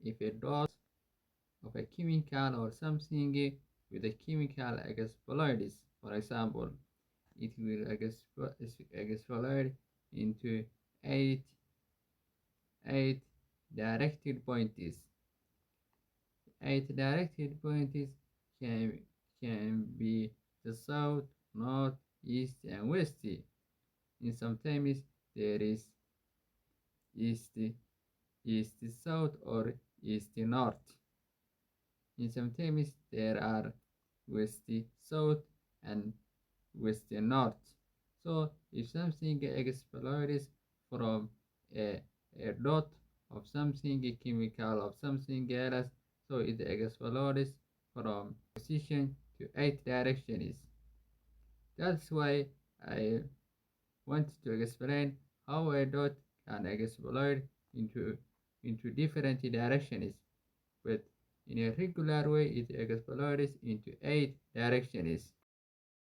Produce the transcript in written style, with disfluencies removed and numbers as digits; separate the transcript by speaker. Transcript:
Speaker 1: if a dot of a chemical or something with a chemical explodes. For example, it will explode into eight eight directed points. Eight directed points can can be the south, north, east, and west. In sometimes there is east, east, south, or east, north. In sometimes there are west, south, and west, north. So if something explodes from a, a dot of something chemical of something else, so it explodes from position to eight directions. That's why I want to explain how a dot can explode into different directions, but in a regular way it explodes into eight directions.